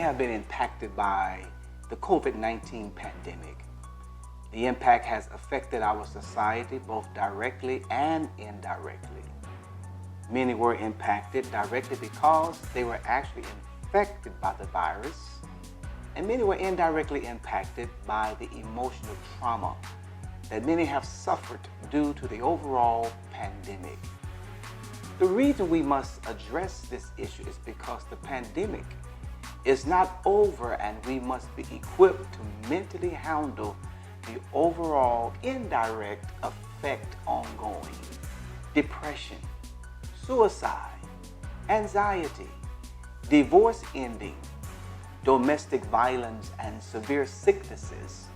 have been impacted by the COVID-19 pandemic. The impact has affected our society both directly and indirectly. Many were impacted directly because they were actually infected by the virus, and many were indirectly impacted by the emotional trauma that many have suffered due to the overall pandemic. The reason we must address this issue is because the pandemic is not over, and we must be equipped to mentally handle the overall indirect effect ongoing. Depression, suicide, anxiety, divorce ending, domestic violence, and severe sicknesses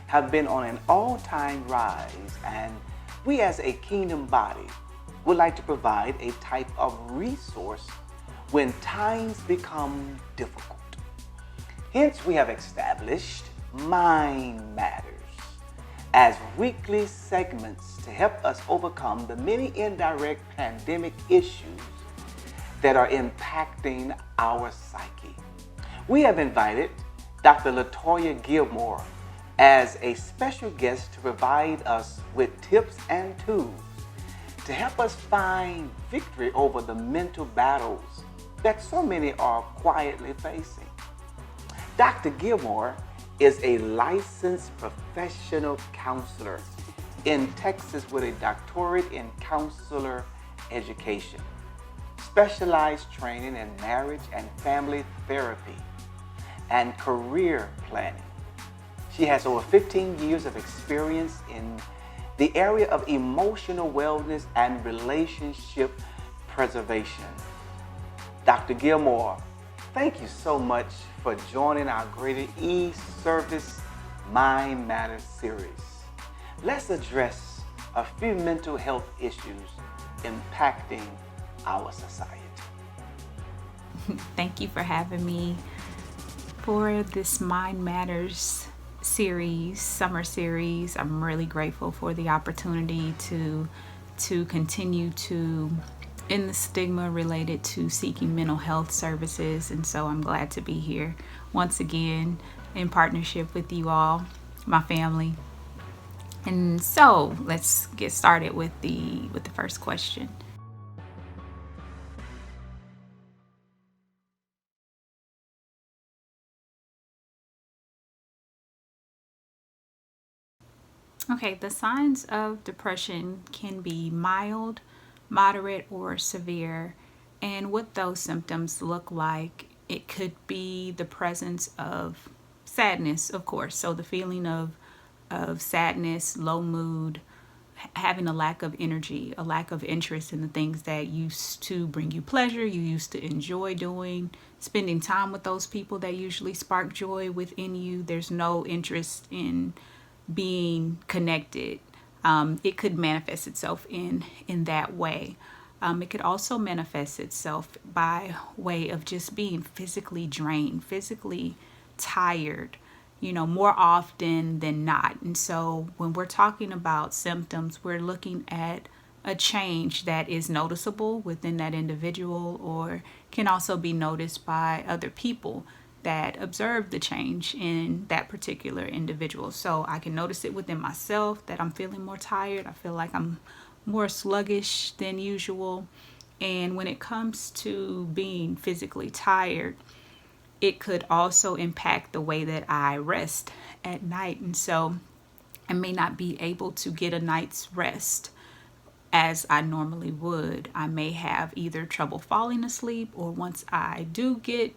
have been on an all-time rise, and we as a kingdom body would like to provide a type of resource when times become difficult. Hence, we have established Mind Matters as weekly segments to help us overcome the many indirect pandemic issues that are impacting our psyche. We have invited Dr. Latoya Gilmore as a special guest to provide us with tips and tools to help us find victory over the mental battles that so many are quietly facing. Dr. Gilmore is a licensed professional counselor in Texas with a doctorate in counselor education, specialized training in marriage and family therapy, and career planning. She has over 15 years of experience in the area of emotional wellness and relationship preservation. Dr. Gilmore, thank you so much for joining our Greater E Service Mind Matters series. Let's address a few mental health issues impacting our society. Thank you for having me for this Mind Matters series, summer series. I'm really grateful for the opportunity to continue to end the stigma related to seeking mental health services, and so I'm glad to be here once again in partnership with you all, my family. And so let's get started with the first question. Okay, the signs of depression can be mild, moderate, or severe. And what those symptoms look like, it could be the presence of sadness, of course. So the feeling of sadness, low mood, having a lack of energy, a lack of interest in the things that used to bring you pleasure, you used to enjoy doing, spending time with those people that usually spark joy within you. There's no interest in being connected. It could manifest itself in that way. It could also manifest itself by way of just being physically drained, physically tired, more often than not. And so when we're talking about symptoms, we're looking at a change that is noticeable within that individual, or can also be noticed by other people that observe the change in that particular individual. So I can notice it within myself that I'm feeling more tired. I feel like I'm more sluggish than usual. And when it comes to being physically tired, it could also impact the way that I rest at night. And so I may not be able to get a night's rest as I normally would. I may have either trouble falling asleep, or once I do get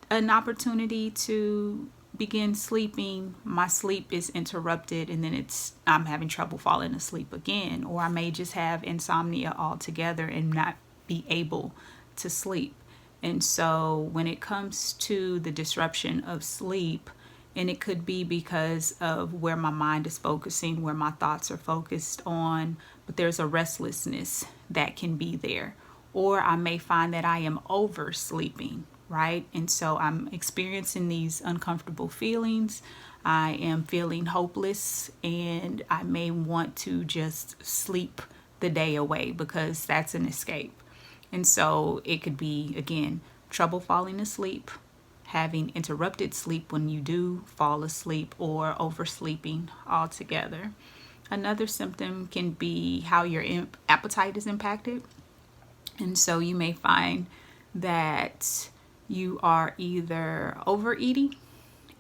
an opportunity to begin sleeping, my sleep is interrupted, and then I'm having trouble falling asleep again. Or I may just have insomnia altogether and not be able to sleep. And so when it comes to the disruption of sleep, and it could be because of where my mind is focusing, where my thoughts are focused on, but there's a restlessness that can be there. Or I may find that I am oversleeping, right? And so I'm experiencing these uncomfortable feelings. I am feeling hopeless, and I may want to just sleep the day away because that's an escape. And so it could be, again, trouble falling asleep, having interrupted sleep when you do fall asleep, or oversleeping altogether. Another symptom can be how your appetite is impacted. And so you may find that you are either overeating,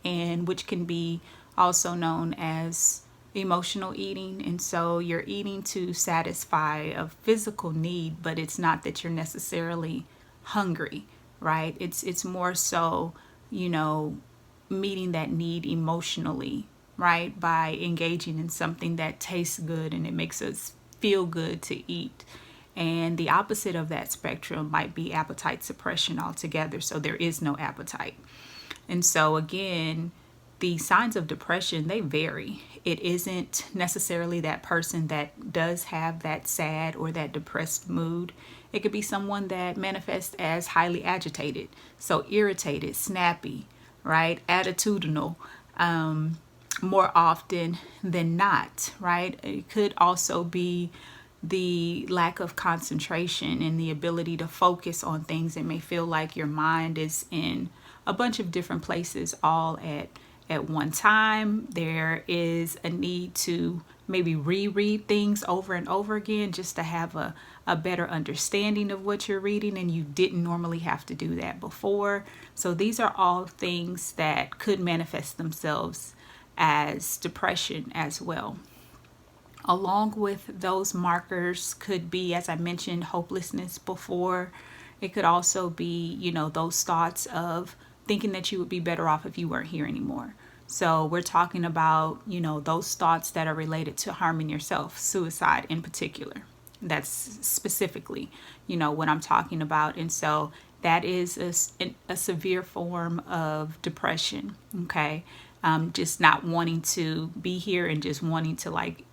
and which can be also known as emotional eating. And so you're eating to satisfy a physical need, but it's not that you're necessarily hungry, right? It's more so, you know, meeting that need emotionally, right? By engaging in something that tastes good and it makes us feel good to eat. And the opposite of that spectrum might be appetite suppression altogether. So there is no appetite. And so again, the signs of depression, they vary. It isn't necessarily that person that does have that sad or that depressed mood. It could be someone that manifests as highly agitated, so irritated, snappy, right? Attitudinal, more often than not, right? It could also be the lack of concentration and the ability to focus on things. It may feel like your mind is in a bunch of different places all at one time. There is a need to maybe reread things over and over again just to have a better understanding of what you're reading, and you didn't normally have to do that before. So these are all things that could manifest themselves as depression as well. Along with those markers could be, as I mentioned, hopelessness before. It could also be, you know, those thoughts of thinking that you would be better off if you weren't here anymore. So we're talking about, you know, those thoughts that are related to harming yourself, suicide in particular. That's specifically, you know, what I'm talking about. And so that is a severe form of depression, okay? Just not wanting to be here and just wanting to like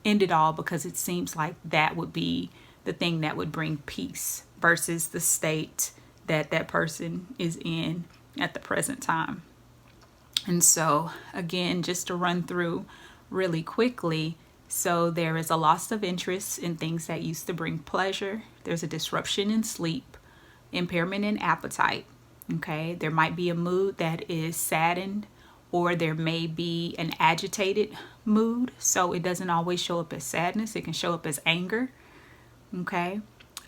end it all, because it seems like that would be the thing that would bring peace versus the state that that person is in at the present time. And so again, just to run through really quickly, so there is a loss of interest in things that used to bring pleasure. There's a disruption in sleep, impairment in appetite. Okay, there might be a mood that is saddened, or there may be an agitated mood. So it doesn't always show up as sadness. It can show up as anger. Okay.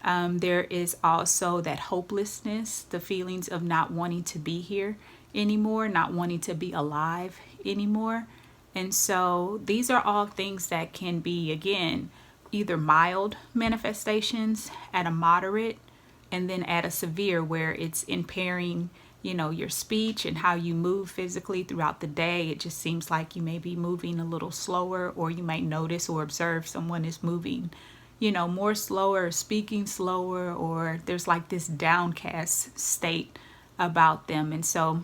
There is also that hopelessness, the feelings of not wanting to be here anymore, not wanting to be alive anymore. And so these are all things that can be, again, either mild manifestations, at a moderate, and then at a severe, where it's impairing, you know, your speech and how you move physically throughout the day. It just seems like you may be moving a little slower, or you might notice or observe someone is moving, you know, more slower, speaking slower, or there's like this downcast state about them. And so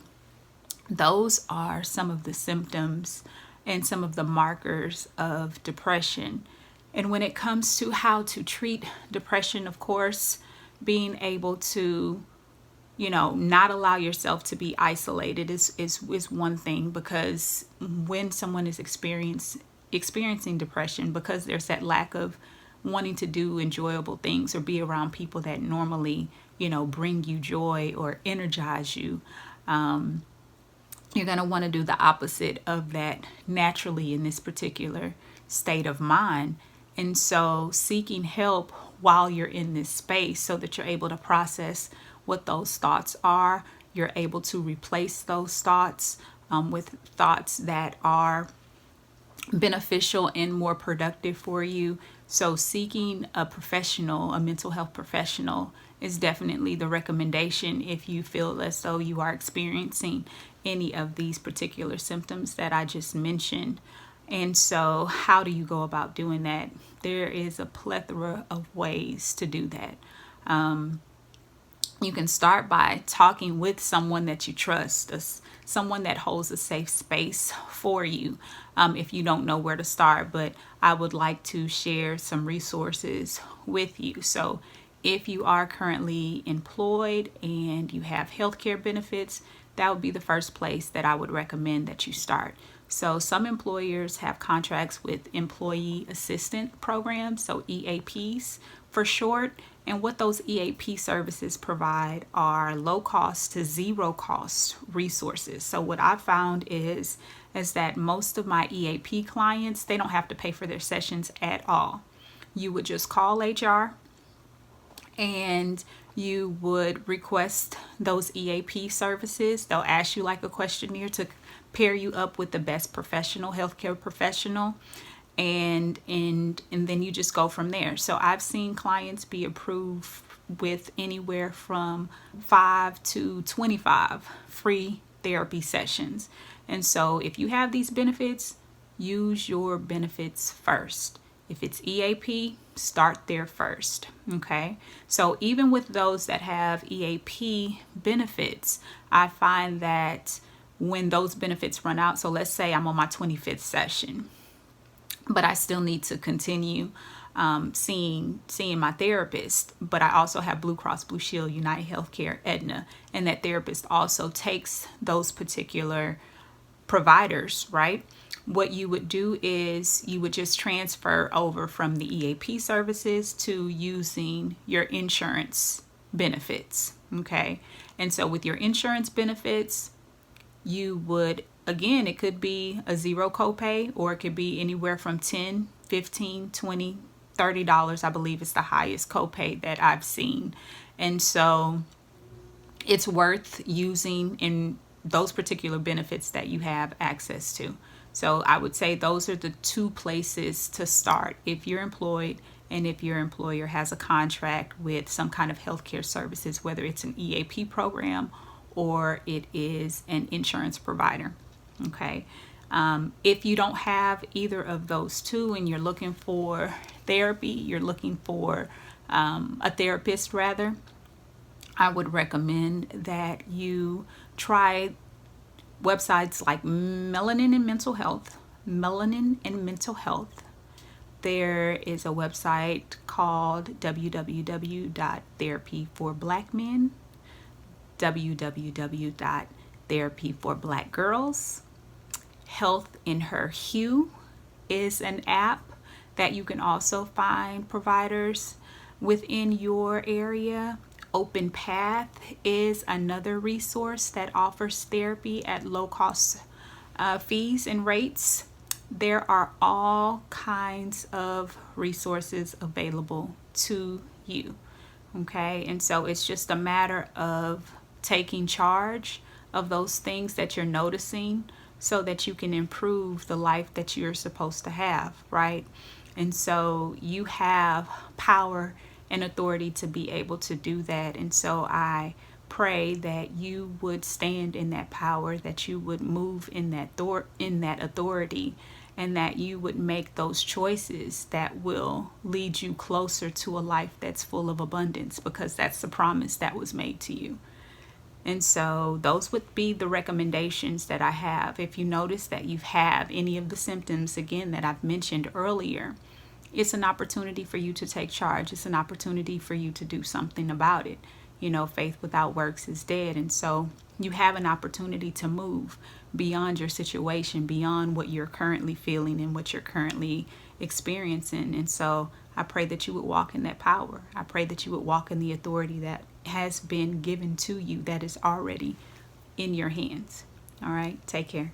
those are some of the symptoms and some of the markers of depression. And when it comes to how to treat depression, of course, being able to, you know, not allow yourself to be isolated is one thing, because when someone is experiencing depression, because there's that lack of wanting to do enjoyable things or be around people that normally, you know, bring you joy or energize you, you're going to want to do the opposite of that naturally in this particular state of mind. And so seeking help while you're in this space, so that you're able to process what those thoughts are. You're able to replace those thoughts with thoughts that are beneficial and more productive for you. So seeking a professional, a mental health professional, is definitely the recommendation if you feel as though you are experiencing any of these particular symptoms that I just mentioned. And so how do you go about doing that? There is a plethora of ways to do that. You can start by talking with someone that you trust, someone that holds a safe space for you, if you don't know where to start. But I would like to share some resources with you. So if you are currently employed and you have healthcare benefits, that would be the first place that I would recommend that you start. So some employers have contracts with employee assistant programs, so EAPs for short. And what those EAP services provide are low cost to zero cost resources. So what I found is that most of my EAP clients, they don't have to pay for their sessions at all. You would just call HR and you would request those EAP services. They'll ask you like a questionnaire to pair you up with the best professional, healthcare professional, and then you just go from there. So I've seen clients be approved with anywhere from 5 to 25 free therapy sessions. And so if you have these benefits, use your benefits first. If it's EAP, start there first. Okay. So even with those that have EAP benefits, I find that when those benefits run out, so let's say I'm on my 25th session, but I still need to continue seeing my therapist, but I also have Blue Cross Blue Shield, United Healthcare, Aetna, and that therapist also takes those particular providers, right? What you would do is you would just transfer over from the EAP services to using your insurance benefits, okay? And so with your insurance benefits, you would, again, it could be a zero copay, or it could be anywhere from $10, $15, $20, $30, I believe is the highest copay that I've seen. And so it's worth using in those particular benefits that you have access to. So I would say those are the two places to start if you're employed and if your employer has a contract with some kind of healthcare services, whether it's an EAP program or it is an insurance provider. Okay. If you don't have either of those two and you're looking for therapy, you're looking for a therapist rather, I would recommend that you try websites like Melanin and Mental Health. There is a website called www.therapyforblackmen, www.therapyforblackgirls. Health in Her Hue is an app that you can also find providers within your area. Open Path is another resource that offers therapy at low cost fees and rates. There are all kinds of resources available to you. Okay, and so it's just a matter of taking charge of those things that you're noticing so that you can improve the life that you're supposed to have, right? And so you have power and authority to be able to do that. And so I pray that you would stand in that power, that you would move in that authority, and that you would make those choices that will lead you closer to a life that's full of abundance, because that's the promise that was made to you. And so those would be the recommendations that I have. If you notice that you have any of the symptoms, again, that I've mentioned earlier, it's an opportunity for you to take charge. It's an opportunity for you to do something about it. You know, faith without works is dead. And so you have an opportunity to move beyond your situation, beyond what you're currently feeling and what you're currently experiencing. And so I pray that you would walk in that power. I pray that you would walk in the authority that has been given to you, that is already in your hands. All right, take care.